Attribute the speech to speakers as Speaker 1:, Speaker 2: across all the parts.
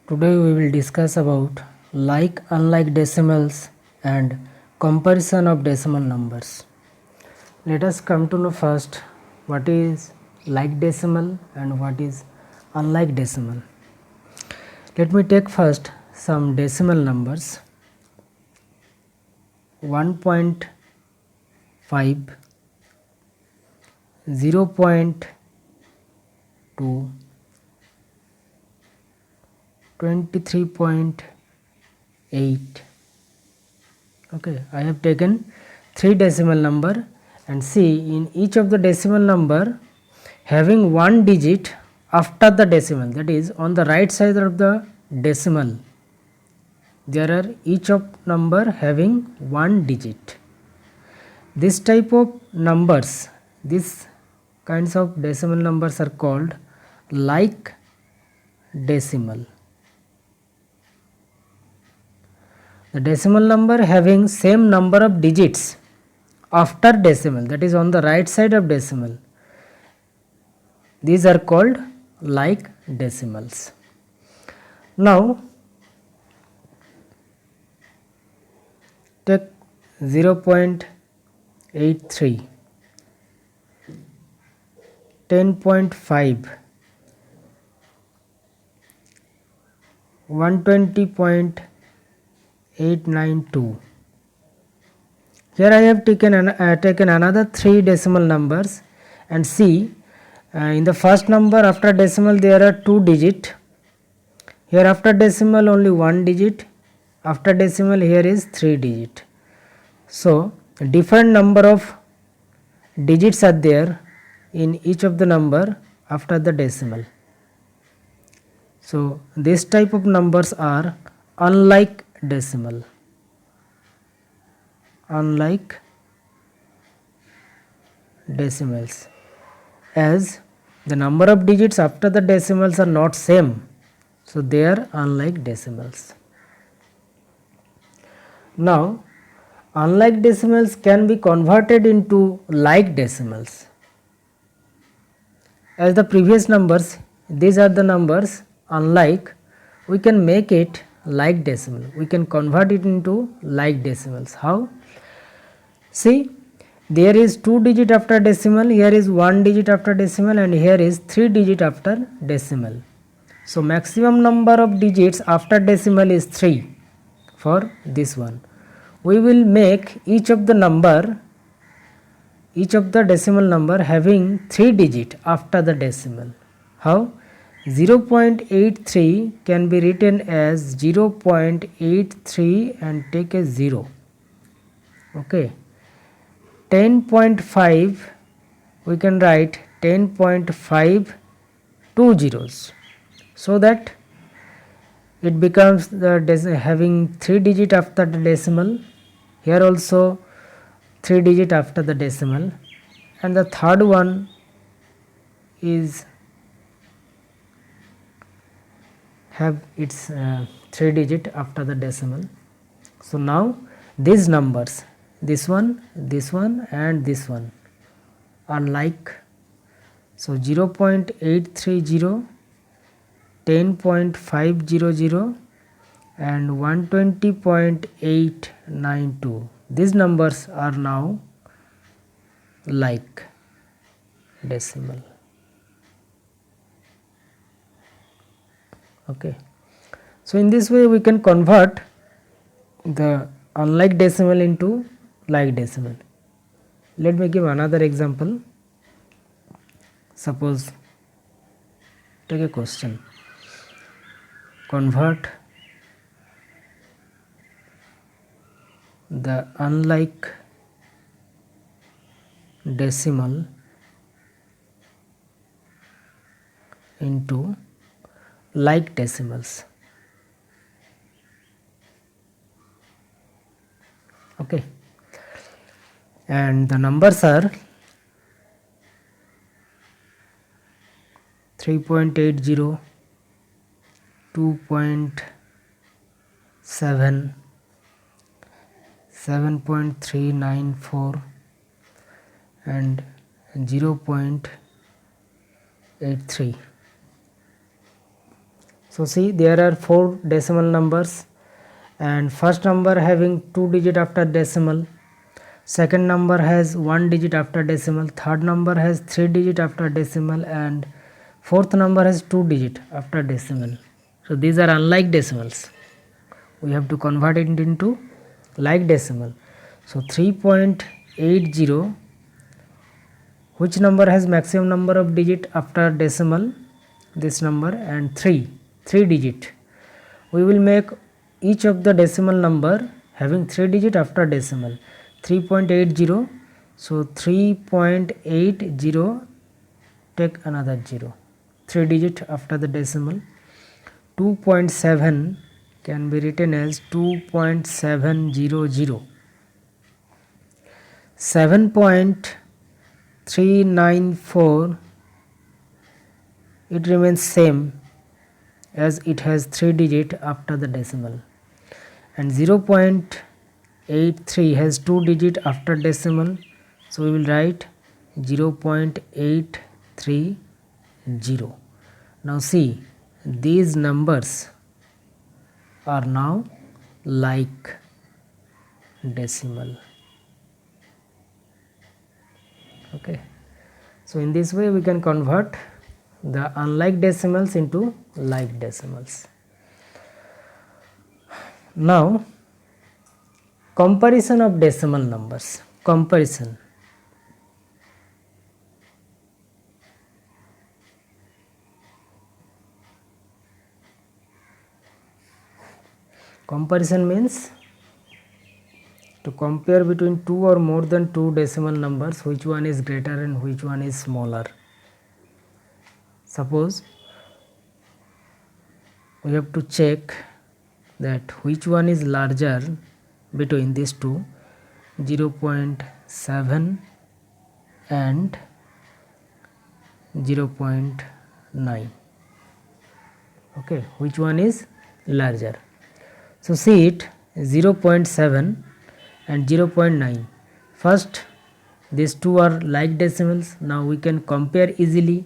Speaker 1: Today we will discuss about like unlike decimals and comparison of decimal numbers. Let us come to know first what is like decimal and what is unlike decimal. Let me take first some decimal numbers 1.5, 0.2, 23.8. Okay, I have taken 3 decimal number and see in each of the decimal number having one digit after the decimal, that is on the right side of the decimal there are each of number having one digit. This type of numbers, these kinds of decimal numbers are called like decimal. The decimal number having same number of digits after decimal, that is on the right side of decimal, these are called like decimals. Now take 0.83, 10.5, 120.892. Here I have taken another 3 decimal numbers and see in the first number after decimal there are 2 digit. Here after decimal only 1 digit. After decimal here is 3 digit. So different number of digits are there in each of the number after the decimal. So this type of numbers are unlike decimal. Unlike decimals, as the number of digits after the decimals are not same, so they are unlike decimals. Now unlike decimals can be converted into like decimals. As the previous numbers, these are the numbers unlike, we can make it like decimal, we can convert it into like decimals. How? See, there is 2 digit after decimal, here is 1 digit after decimal, and here is 3 digit after decimal. So maximum number of digits after decimal is 3 for this one. We will make each of the decimal number having 3 digit after the decimal. How? 0.83 can be written as 0.83 and take a 0. Okay. 10.5 we can write 10.5 two zeros, so that it becomes the having 3 digit after the decimal, here also 3 digit after the decimal, and the third one is have its 3 digit after the decimal. So now these numbers, this one and this one are like. So 0.830, 10.500 and 120.892, these numbers are now like decimal. Okay, so in this way we can convert the unlike decimal into like decimal. Let me give another example. Suppose, take a question, convert the unlike decimal into like decimals. Okay, and the numbers are 3.80, 2.7, 7.394 and 0.83. So see, there are 4 decimal numbers, and first number having 2 digit after decimal, second number has 1 digit after decimal, third number has 3 digit after decimal, and fourth number has 2 digit after decimal. So these are unlike decimals. We have to convert it into like decimal. So 3.80, which number has maximum number of digit after decimal? This number, and 3 digit. We will make each of the decimal number having 3 digit after decimal. 3.80, so 3.80, take another 0, 3 digit after the decimal. 2.7 can be written as 2.700. 7.394, it remains same as it has 3 digit after the decimal, and 0.83 has 2 digit after decimal, so we will write 0.830. Now see, these numbers are now like decimal. Okay, so in this way we can convert the unlike decimals into like decimals. Now comparison of decimal numbers. Comparison. Comparison means to compare between two or more than two decimal numbers, which one is greater and which one is smaller. Suppose we have to check that which one is larger between these two, 0.7 and 0.9. Okay, which one is larger? So see it, 0.7 and 0.9. First, these two are like decimals. Now we can compare easily,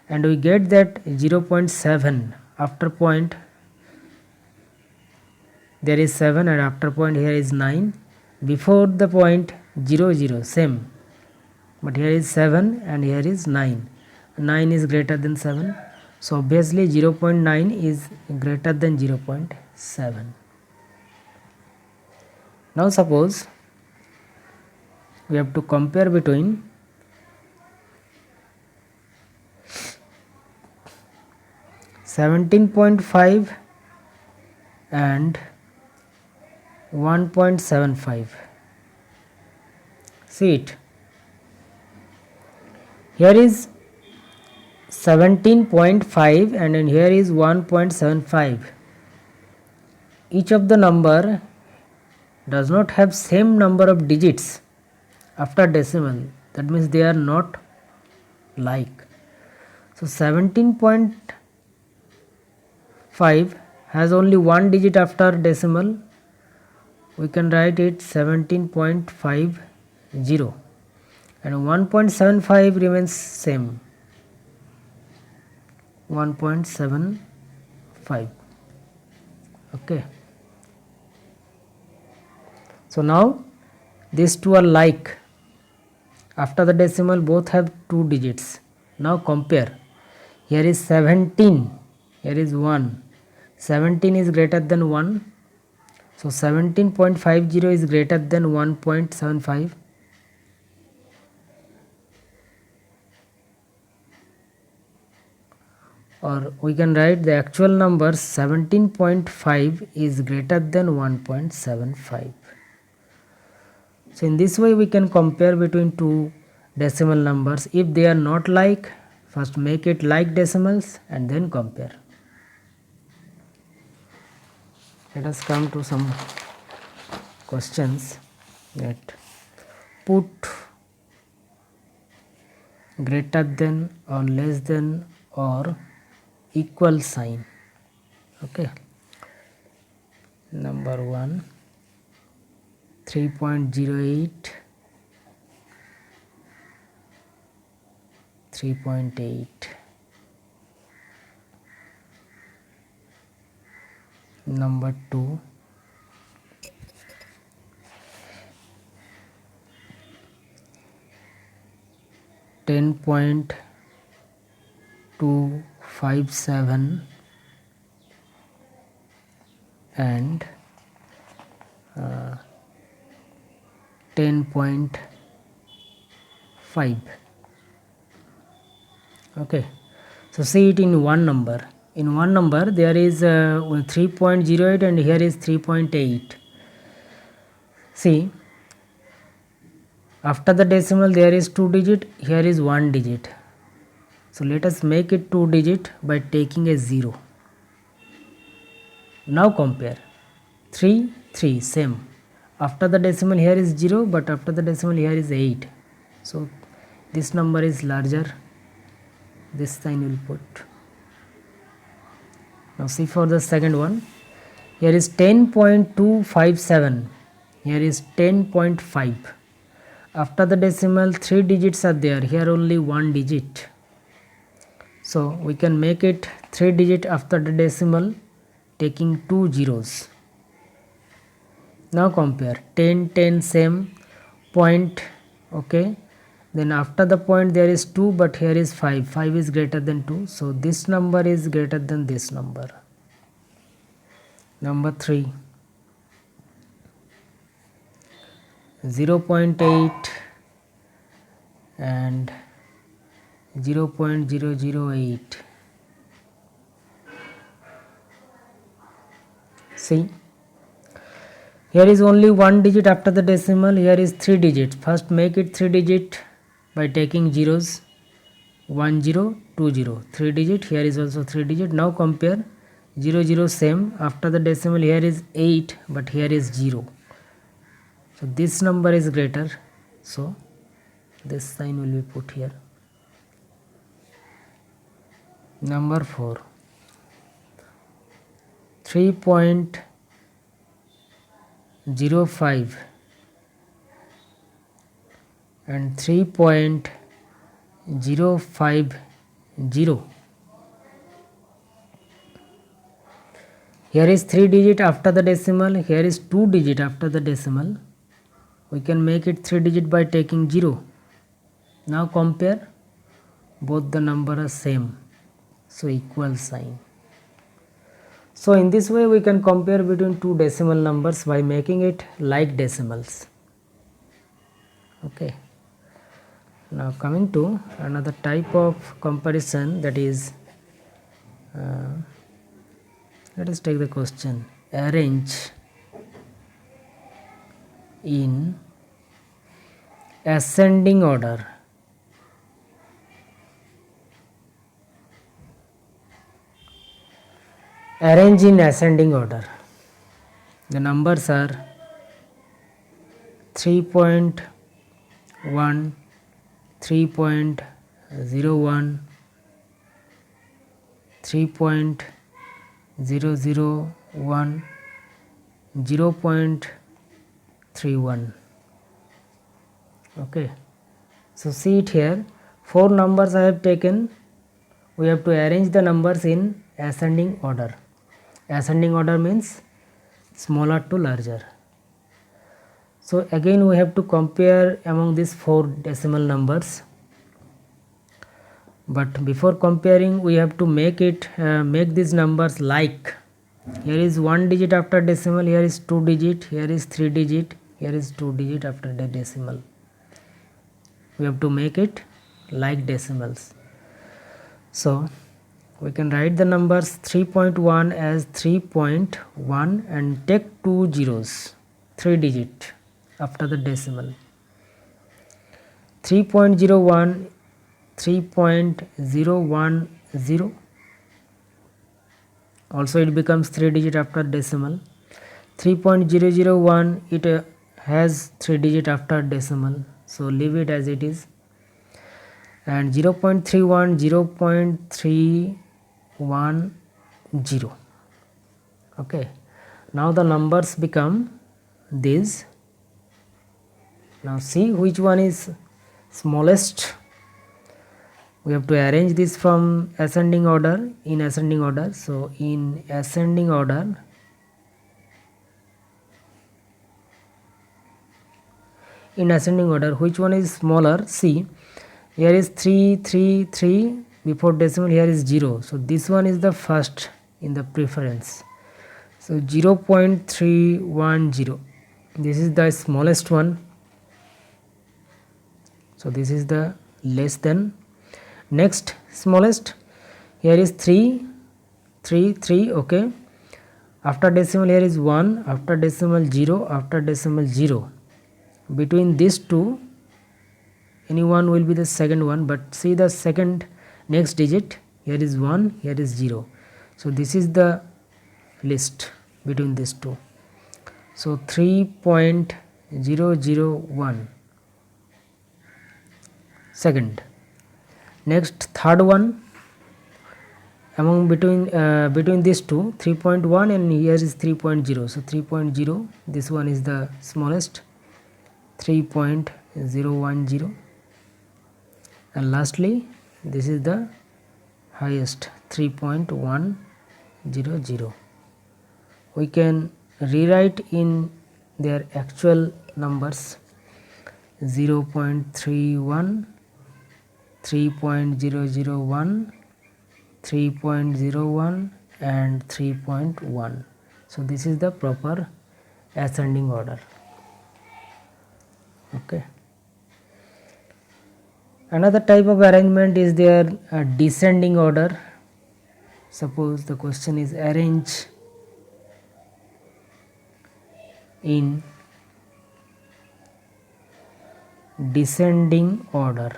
Speaker 1: and we get that 0.7 after point there is 7, and after point here is 9. Before the point 0 0 same, but here is 7 and here is 9. 9 is greater than 7, so obviously 0.9 is greater than 0.7. Now suppose we have to compare between 17.5 and 1.75. See it, here is 17.5 and in here is 1.75. Each of the number does not have same number of digits after decimal, that means they are not like. So 17.5 has only one digit after decimal, we can write it 17.50, and 1.75 remains same, 1.75. Okay, so now these two are like after the decimal, both have 2 digits. Now compare, here is 17, here is 1, 17 is greater than 1, so 17.50 is greater than 1.75. Or we can write the actual number 17.5 is greater than 1.75. So in this way we can compare between two decimal numbers. If they are not like, first make it like decimals and then compare. Let us come to some questions. That put greater than or less than or equal sign. Okay, number 1, 3.08, 3.8, number 2, 10.257 and 10.5. Okay, so see it in one number. In one number there is 3.08 and here is 3.8. See, after the decimal there is 2 digit, here is 1 digit. So let us make it 2 digit by taking a 0. Now compare 3, 3 same. After the decimal here is 0, but after the decimal here is 8. So this number is larger. This sign will put. Now see for the second one. Here is 10.257. Here is 10.5. After the decimal 3 digits are there. Here only 1 digit. So we can make it 3 digit after the decimal taking 2 zeros. Now compare 10, 10 same point. Okay. Then after the point there is 2, but here is 5. 5 is greater than 2. So this number is greater than this number. Number 3. 0.8 and 0.008. See, here is only 1 digit after the decimal. Here is 3 digits. First make it 3 digit by taking zeros. 1 0 2 0. 3 digit. Here is also 3 digit. Now compare 0 0 same. After the decimal here is 8, but here is 0. So this number is greater. So this sign will be put here. Number 4. 3.05 and 3.050. Here is 3 digit after the decimal. Here is 2 digit after the decimal. We can make it 3 digit by taking 0. Now compare. Both the number are same. So equal sign. So in this way we can compare between two decimal numbers by making it like decimals. Okay. Now coming to another type of comparison, that is, let us take the question, arrange in ascending order arrange in ascending order. The numbers are 3.1, 3.01, 3.001, 0.31. Okay, so see it here, 4 numbers I have taken. We have to arrange the numbers in ascending order. Ascending order means smaller to larger. So again we have to compare among these 4 decimal numbers. But before comparing we have to make these numbers like. Here is 1 digit after decimal, here is 2 digit, here is 3 digit, here is 2 digit after the decimal. We have to make it like decimals. So we can write the numbers 3.1 as 3.1 and take 2 zeros, 3 digit after the decimal. 3.01, 3.010, also it becomes 3 digit after decimal. 3.001, it has 3 digit after decimal, so leave it as it is. And 0.31, 0.310. Okay, now the numbers become these. Now see which one is smallest. We have to arrange this from ascending order, in ascending order. So in ascending order in ascending order. Which one is smaller? See, here is 3 3 3 before decimal, here is 0, so this one is the first in the preference. So 0.310, this is the smallest one, so this is the less than. Next smallest, here is 3 3 3, okay. After decimal here is 1, after decimal 0, after decimal 0. Between these two, any one will be the second one, but see the second next digit, here is 1, here is 0. So this is the list between these two. So 3.001, second. Next third one, among between these two, 3.1 and here is 3.0, so 3.0, this one is the smallest, 3.010, and lastly this is the highest, 3.100. We can rewrite in their actual numbers: 0.31, 3.001, 3.01 and 3.1. So this is the proper ascending order. Okay. Another type of arrangement is their descending order. Suppose the question is arrange in descending order.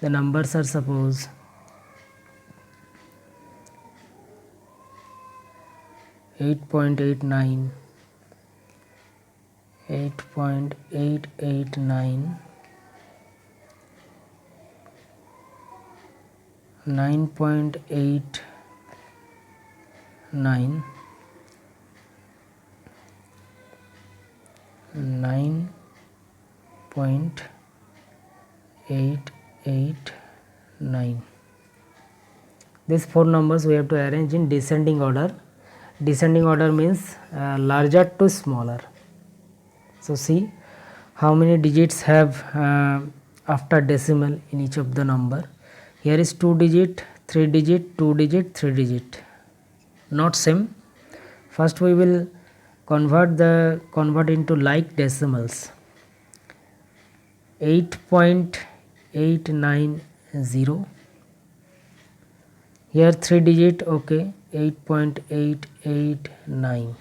Speaker 1: The numbers are suppose 8.89, 8.889, 9.89, 9.889. These four numbers we have to arrange in descending order. Descending order means larger to smaller. So see how many digits have after decimal in each of the number. Here is 2 digit, 3 digit, 2 digit, 3 digit. Not same. First we will convert into like decimals. 8.890. Here 3 digit, okay, 8.889.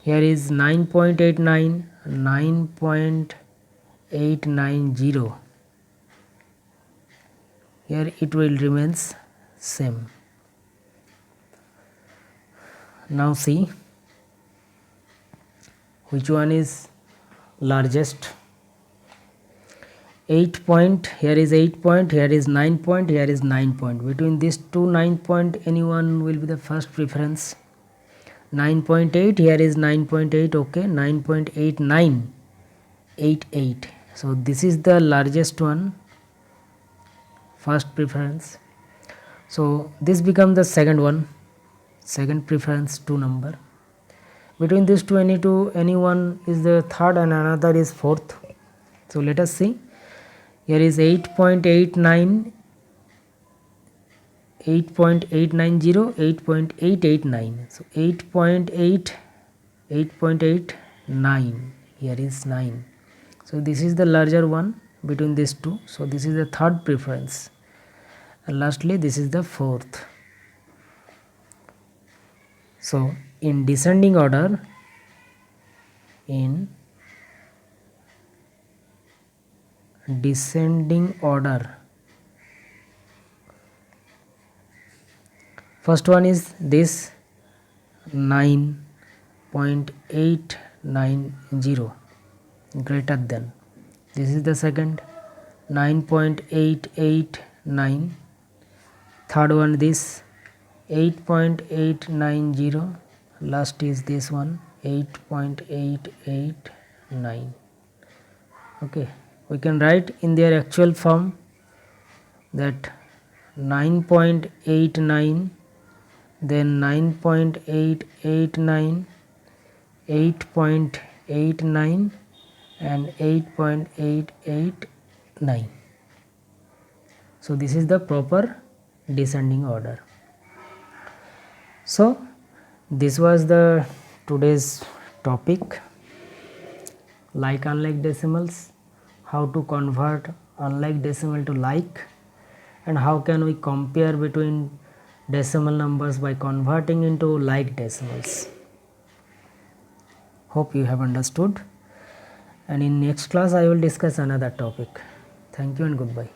Speaker 1: Here is 9.89, 9.890. Here it will remains same. Now see which one is largest. 8 point, here is 8 point, here is 9 point, here is 9 point. Between these two 9 point, anyone will be the first preference. 9.8, here is 9.8, okay, 9.8988. So this is the largest one, first preference. So this becomes the second one, second preference, 2 number. Between these two, anyone is the third and another is fourth. So let us see. Here is 8.89, 8.890, 8.889. So 8.8, 8.89. Here is 9. So this is the larger one between these two. So this is the third preference. And lastly, this is the fourth. So in descending order, first one is this 9.890, greater than. This is the second, 9.889. Third one this 8.890. Last is this one, 8.889. Okay, we can write in their actual form that 9.89, then 9.889, 8.89 and 8.889. So this is the proper descending order. So this was the today's topic, like unlike decimals, how to convert unlike decimal to like, and how can we compare between decimal numbers by converting into like decimals. Hope you have understood, and in next class I will discuss another topic. Thank you and goodbye.